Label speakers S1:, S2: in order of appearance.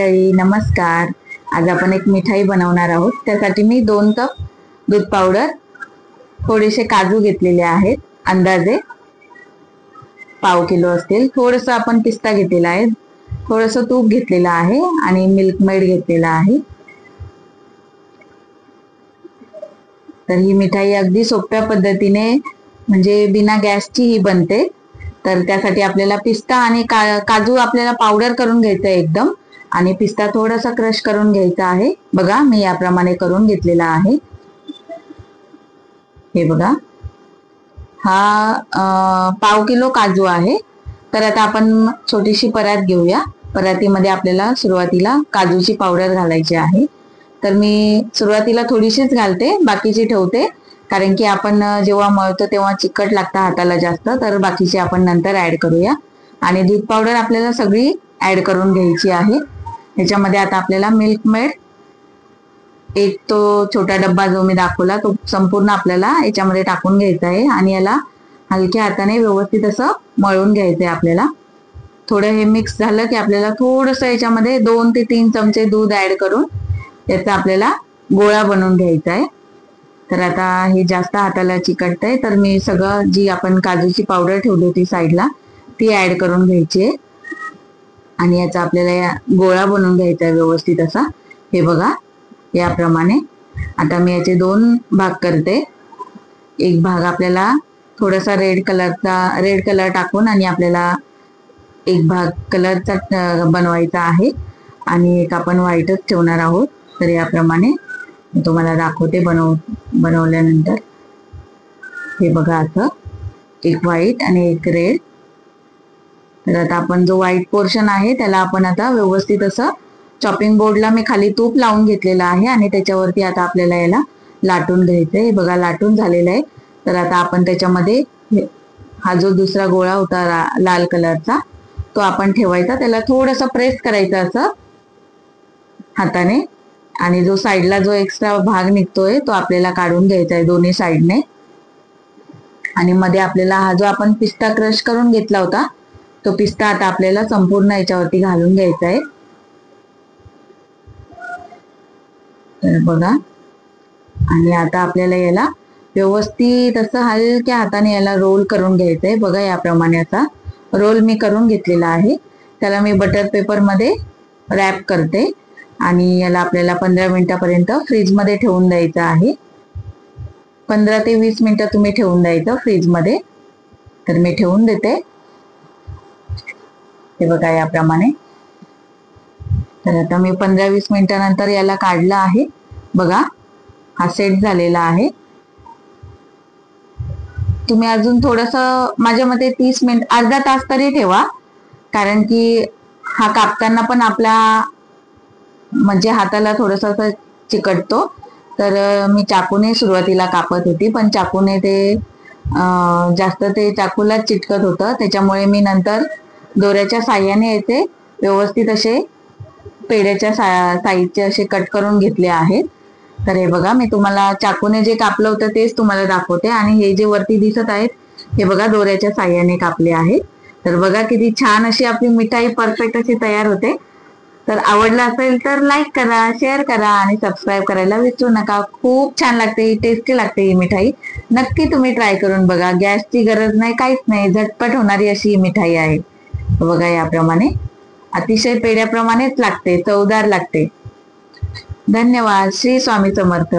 S1: नमस्कार। आज आपण एक मिठाई बनवणार आहोत। त्यासाठी मी 2 कप दूध पावडर, थोडेसे काजू घेतलेले आहेत, अंदाजे पाव किलो असतील, थोडंसं आपण पिस्ता घेतलेला आहे, थोडंसं तूप घेतलेलं आहे आणि मिल्क मेड घेतलेला आहे। तर ही मिठाई अगदी सोप्या पद्धतीने म्हणजे बिना गॅसची ही बनते। तर त्यासाठी आपल्याला पिस्ता आणि काजू आपल्याला पावडर करून घ्यायचं आहे एकदम, आणि पिस्ता थोडासा क्रश करून घ्यायचा आहे। बघा मी याप्रमाणे करून घेतलेला आहे। हे बघा, हा पाव किलो काजू आहे। तर आता आपण छोटीशी परात घेऊया। परातीमध्ये आपल्याला सुरुवातीला काजूची पावडर घालायची आहे। तर मी सुरुवातीला थोडीशीच घालते, बाकीची ठेवते, कारण की आपण जेव्हा मळतो तेव्हा चिकट लागतं हाताला जास्त, तर बाकीची आपण नंतर ऍड करूया। आणि दूध पावडर आपल्याला सगळी ऍड करून घ्यायची आहे। ह्याच्यामध्ये आता आपल्याला मिल्क मेड, एक तो छोटा डब्बा जो मी दाखवला तो संपूर्ण आपल्याला याच्यामध्ये टाकून घ्यायचा आहे आणि याला हलक्या हाताने व्यवस्थित असं मळून घ्यायचंय आपल्याला। थोडं हे मिक्स झालं की आपल्याला थोडंसं याच्यामध्ये 2 ते 3 चमचे दूध ऍड करून याचा आपल्याला गोळा बनवून घ्यायचा आहे। तर आता हे जास्त हाताला चिकटतंय, तर मी सगळं जी आपण काजूची पावडर ठेवली होती साईडला ती ऍड करून घ्यायची आहे आणि याचा आपल्याला गोळा बनवून घ्यायचा आहे व्यवस्थित असा। हे बघा याप्रमाणे। आता मी याचे 2 भाग करते। एक भाग आपल्याला थोडासा रेड कलर टाकून आणि आपल्याला एक भाग कलरचा बनवायचा आहे आणि एक आपण व्हाईटच ठेवणार आहोत। तर याप्रमाणे मी तुम्हाला दाखवते बनवल्यानंतर। हे बघा, असं एक व्हाईट आणि एक रेड। तर आता आपण जो व्हाईट पोर्शन आहे त्याला आपण आता व्यवस्थित असं चॉपिंग बोर्डला मी खाली तूप लावून घेतलेलं आहे आणि त्याच्यावरती आता आपल्याला याला लाटून घ्यायचंय। हे बघा लाटून झालेलं आहे। तर आता आपण त्याच्यामध्ये हा जो दुसरा गोळा होता लाल कलरचा तो आपण ठेवायचा, त्याला थोडंसं प्रेस करायचं असं हाताने, आणि जो साईडला जो एक्स्ट्रा भाग निघतोय तो आपल्याला काढून घ्यायचा आहे दोन्ही साईडने। आणि मध्ये आपल्याला हा जो आपण पिस्ता क्रश करून घेतला होता तो पिस्ता आता आपल्याला संपूर्ण याच्यावरती घालून घ्यायचा आहे। तर बघा, आणि आता आपल्याला याला व्यवस्थित असं हलक्या हाताने याला रोल करून घ्यायचंय। बघा याप्रमाणे असा रोल मी करून घेतलेला आहे। त्याला मी बटर पेपर मध्ये रॅप करते आणि याला आपल्याला 15 मिनिटापर्यंत फ्रीज मध्ये ठेवून द्यायचं आहे। 15 ते 20 मिनिटं तुम्ही ठेवून द्यायचं फ्रीज मध्ये। तर मी ठेवून देते। हे बघा याप्रमाणे। तर आता मी 15-20 मिनिटानंतर याला काढलं आहे। बघा हा सेट झालेला आहे। तुम्ही अजून थोडंसं, माझ्या मते 30 मिनिट, अर्धा तास तरी ठेवा, कारण की हा कापताना पण आपला म्हणजे हाताला थोडंसं असं चिकटतो। तर मी चाकूने सुरुवातीला कापत होती, पण चाकूने ते जास्त ते चाकूला चिटकत होतं, त्याच्यामुळे मी नंतर दोऱ्याच्या साह्याने याचे व्यवस्थित असे पेढ्याच्या साईजचे असे कट करून घेतले आहेत। तर हे बघा मी तुम्हाला चाकूने जे कापलं होतं तेच तुम्हाला दाखवते, आणि हे जे वरती दिसत आहेत हे बघा दोऱ्याच्या साह्याने कापले आहेत। तर बघा किती छान अशी आपली मिठाई परफेक्ट अशी तयार होते। तर आवडलं असेल तर लाईक करा, शेअर करा आणि सबस्क्राईब करायला विसरू नका। खूप छान लागते, टेस्टी लागते ही मिठाई। नक्की तुम्ही ट्राय करून बघा। गॅसची गरज नाही, काहीच नाही, झटपट होणारी अशी ही मिठाई आहे। बघा याप्रमाणे अतिशय पेढ्याप्रमाणेच लागते, चवदार लागते। धन्यवाद। श्री स्वामी समर्थ।